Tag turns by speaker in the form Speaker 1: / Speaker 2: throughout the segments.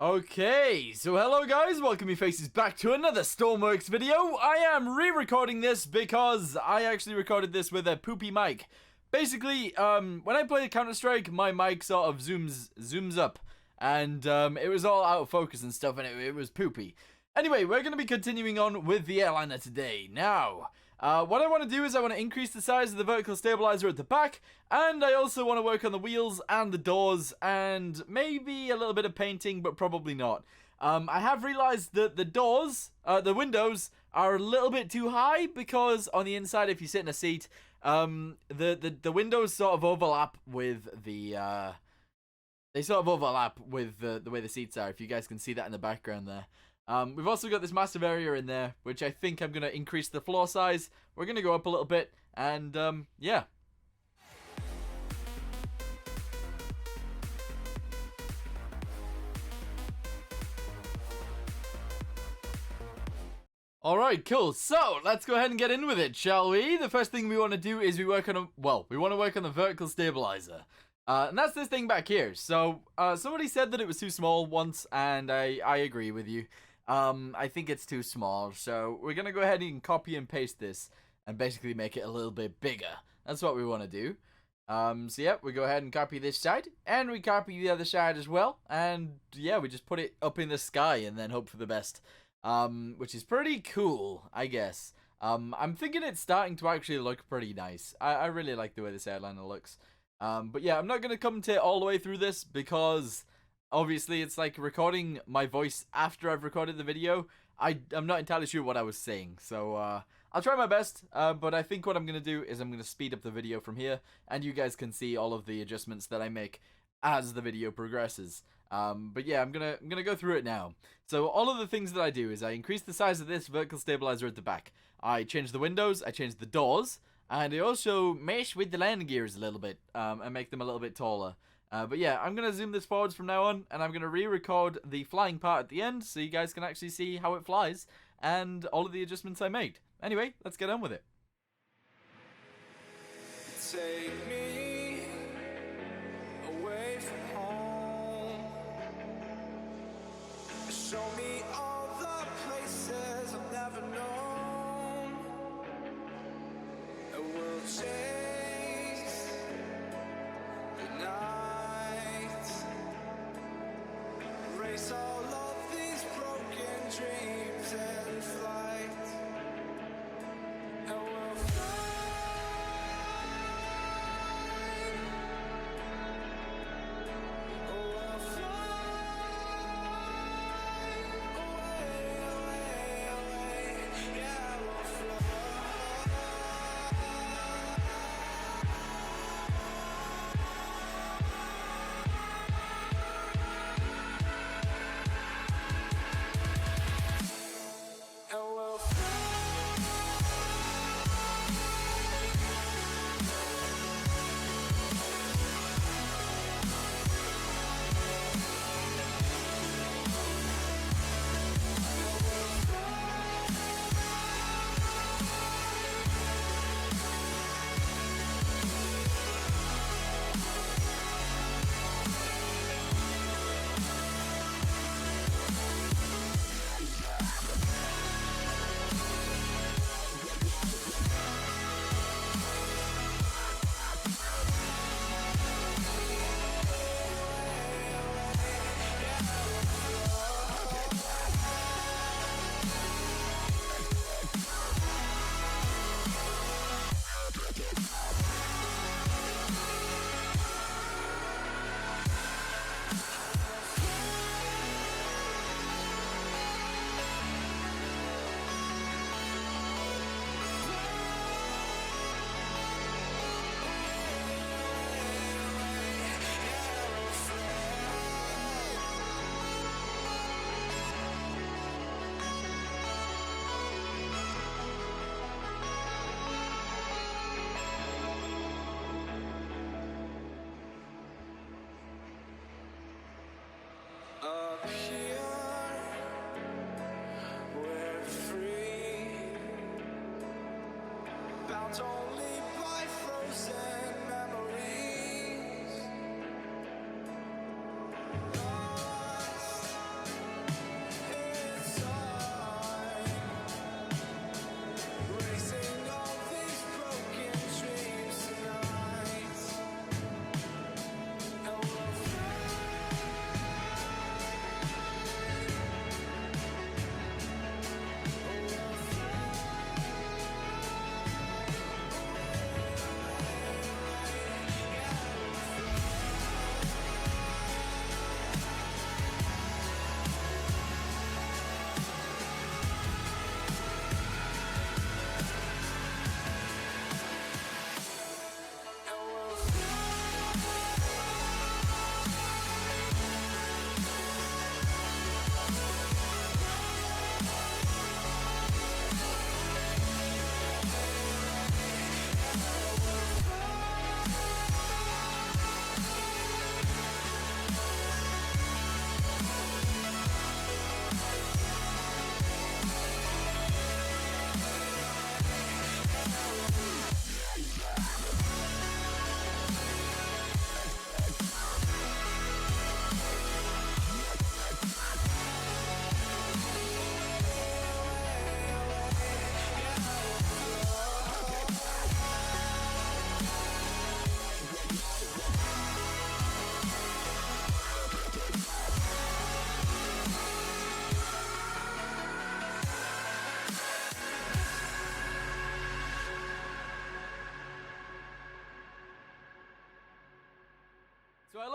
Speaker 1: Okay, so hello guys, welcome you faces back to another Stormworks video. I am re-recording this because I actually recorded this with a poopy mic. Basically, when I play Counter-Strike, my mic sort of zooms up, and it was all out of focus and stuff, and it was poopy. Anyway, we're going to be continuing on with the airliner today. Now, what I want to do is I want to increase the size of the vertical stabilizer at the back, and I also want to work on the wheels and the doors, and maybe a little bit of painting, but probably not. I have realized that the windows are a little bit too high, because on the inside, if you sit in a seat, the windows sort of overlap with the way the seats are, if you guys can see that in the background there. We've also got this massive area in there, which I think I'm going to increase the floor size. We're going to go up a little bit, and yeah. Alright, cool. So, let's go ahead and get in with it, shall we? The first thing we want to do is we want to work on the vertical stabilizer. And that's this thing back here. So, somebody said that it was too small once, and I agree with you. I think it's too small, so we're going to go ahead and copy and paste this and basically make it a little bit bigger. That's what we want to do. So yeah, we go ahead and copy this side, and we copy the other side as well, and yeah, we just put it up in the sky and then hope for the best, which is pretty cool, I guess. I'm thinking it's starting to actually look pretty nice. I really like the way this airliner looks. But yeah, I'm not going to commentate all the way through this because obviously it's like recording my voice after I've recorded the video. I'm not entirely sure what I was saying, so I'll try my best, but I think what I'm going to do is I'm going to speed up the video from here, and you guys can see all of the adjustments that I make as the video progresses. But yeah, I'm gonna go through it now. So all of the things that I do is I increase the size of this vertical stabilizer at the back. I change the windows, I change the doors, and I also mesh with the landing gears a little bit, and make them a little bit taller. But yeah, I'm going to zoom this forwards from now on, and I'm going to re-record the flying part at the end, so you guys can actually see how it flies, and all of the adjustments I made. Anyway, let's get on with it.
Speaker 2: Take me away from home. Show me all the places I've never known. And we'll chase the night, erase all of these broken dreams and flight. And we'll fly.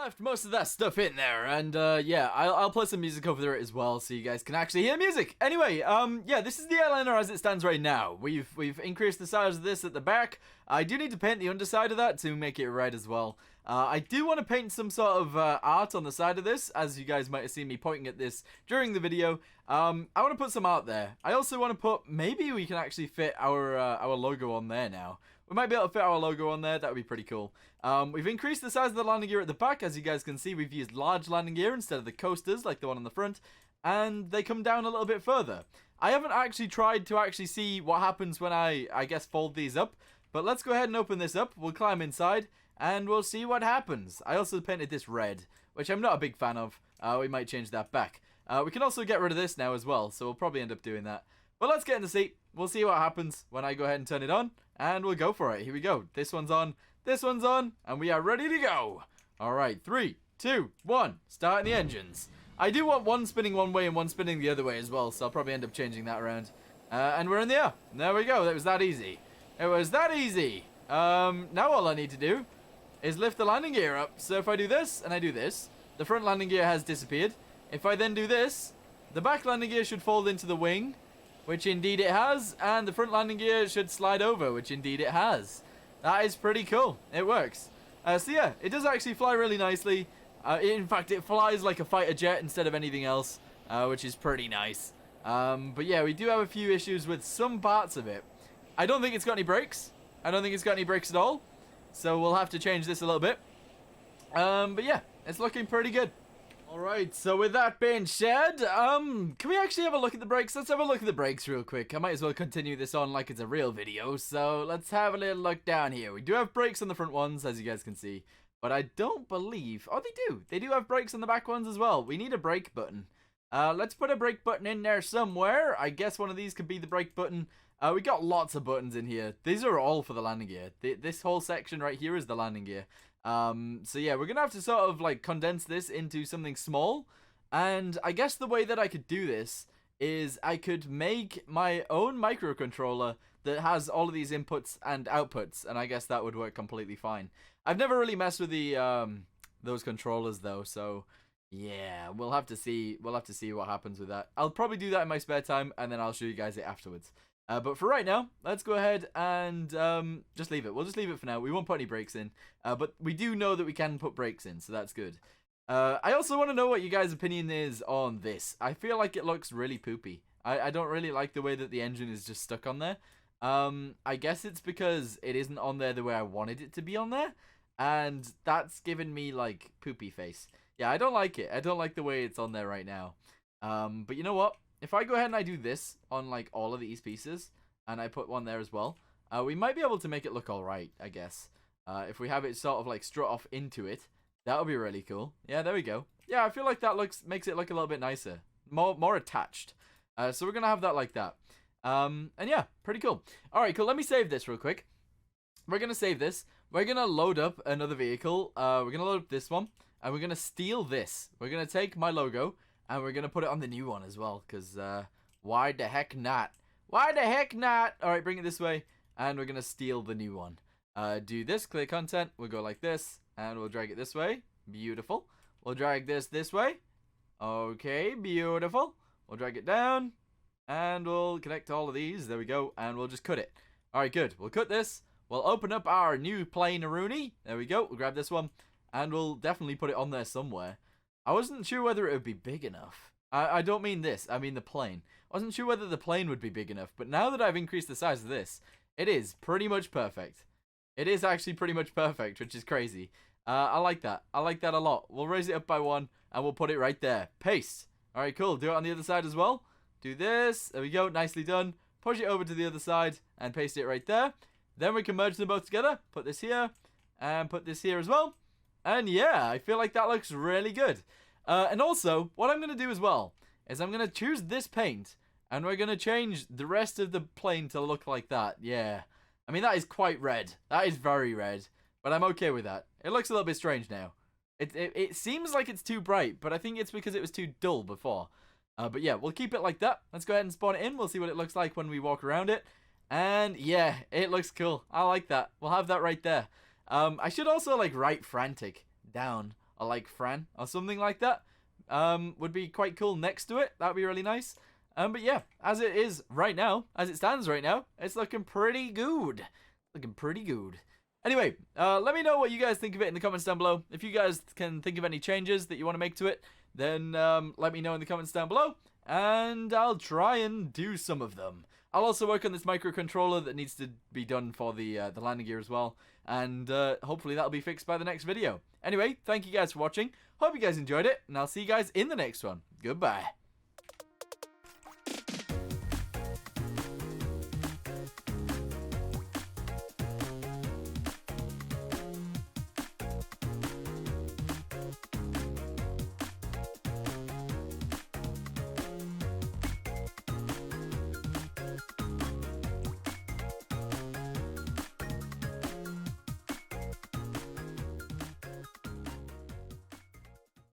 Speaker 1: left most of that stuff in there, and yeah, I'll play some music over it as well, so you guys can actually hear music. Anyway, yeah, this is the airliner as it stands right now. We've increased the size of this at the back. I do need to paint the underside of that to make it red as well. I do want to paint some sort of art on the side of this, as you guys might have seen me pointing at this during the video. I want to put some art there. I also want to put, maybe we can actually fit our logo on there now. We might be able to fit our logo on there. That would be pretty cool. We've increased the size of the landing gear at the back. As you guys can see, we've used large landing gear instead of the coasters like the one on the front. And they come down a little bit further. I haven't actually tried to actually see what happens when I guess, fold these up. But let's go ahead and open this up. We'll climb inside and we'll see what happens. I also painted this red, which I'm not a big fan of. We might change that back. We can also get rid of this now as well, so we'll probably end up doing that. But let's get in the seat. We'll see what happens when I go ahead and turn it on, and we'll go for it. Here we go. This one's on, and we are ready to go. All right, 3, 2, 1, starting the engines. I do want one spinning one way and one spinning the other way as well, so I'll probably end up changing that around. And we're in the air. There we go. That was that easy. It was that easy. Now all I need to do is lift the landing gear up. So if I do this and I do this, the front landing gear has disappeared. If I then do this, the back landing gear should fold into the wing, which indeed it has, and the front landing gear should slide over, which indeed it has. That is pretty cool. It works. So yeah, it does actually fly really nicely. In fact, it flies like a fighter jet instead of anything else, which is pretty nice. But yeah, we do have a few issues with some parts of it. I don't think it's got any brakes. I don't think it's got any brakes at all. So we'll have to change this a little bit. But yeah, it's looking pretty good. Alright, so with that being said, can we actually have a look at the brakes? Let's have a look at the brakes real quick. I might as well continue this on like it's a real video. So let's have a little look down here. We do have brakes on the front ones, as you guys can see. But I don't believe... Oh, they do. They do have brakes on the back ones as well. We need a brake button. Let's put a brake button in there somewhere. I guess one of these could be the brake button. We got lots of buttons in here. These are all for the landing gear. This whole section right here is the landing gear. So yeah, we're gonna have to sort of like condense this into something small. And I guess the way that I could do this is I could make my own microcontroller that has all of these inputs and outputs, and I guess that would work completely fine. I've never really messed with the those controllers though, so yeah, we'll have to see what happens with that. I'll probably do that in my spare time, and then I'll show you guys it afterwards. But for right now, let's go ahead and just leave it. We'll just leave it for now. We won't put any brakes in. But we do know that we can put brakes in, so that's good. I also want to know what you guys' opinion is on this. I feel like it looks really poopy. I don't really like the way that the engine is just stuck on there. I guess it's because it isn't on there the way I wanted it to be on there. And that's given me, like, poopy face. Yeah, I don't like it. I don't like the way it's on there right now. But you know what? If I go ahead and I do this on, like, all of these pieces, and I put one there as well, we might be able to make it look alright, I guess. If we have it sort of, like, strut off into it, that would be really cool. Yeah, there we go. Yeah, I feel like that makes it look a little bit nicer. More attached. So we're going to have that like that. And yeah, pretty cool. Alright, cool. Let me save this real quick. We're going to save this. We're going to load up another vehicle. We're going to load up this one. And we're going to steal this. We're going to take my logo. And we're going to put it on the new one as well. Because, why the heck not? Why the heck not? Alright, bring it this way. And we're going to steal the new one. Do this, clear content. We'll go like this. And we'll drag it this way. Beautiful. We'll drag this way. Okay, beautiful. We'll drag it down. And we'll connect all of these. There we go. And we'll just cut it. Alright, good. We'll cut this. We'll open up our new plane Rooney. There we go. We'll grab this one. And we'll definitely put it on there somewhere. I wasn't sure whether it would be big enough. I don't mean this. I mean the plane. I wasn't sure whether the plane would be big enough. But now that I've increased the size of this, it is pretty much perfect. It is actually pretty much perfect, which is crazy. I like that. I like that a lot. We'll raise it up by one, and we'll put it right there. Paste. Alright, cool. Do it on the other side as well. Do this. There we go. Nicely done. Push it over to the other side, and paste it right there. Then we can merge them both together. Put this here, and put this here as well. And yeah, I feel like that looks really good. And also, what I'm going to do as well is I'm going to choose this paint, and we're going to change the rest of the plane to look like that. Yeah. I mean, that is quite red. That is very red. But I'm okay with that. It looks a little bit strange now. It seems like it's too bright, but I think it's because it was too dull before. But yeah, we'll keep it like that. Let's go ahead and spawn it in. We'll see what it looks like when we walk around it. And yeah, it looks cool. I like that. We'll have that right there. I should also like write Frantic down or like Fran or something like that. Would be quite cool next to it. That would be really nice. But yeah, as it is right now, as it stands right now, it's looking pretty good. Looking pretty good. Anyway, let me know what you guys think of it in the comments down below. If you guys can think of any changes that you want to make to it, then let me know in the comments down below, and I'll try and do some of them. I'll also work on this microcontroller that needs to be done for the landing gear as well, and hopefully that'll be fixed by the next video. Anyway, thank you guys for watching. Hope you guys enjoyed it, and I'll see you guys in the next one. Goodbye.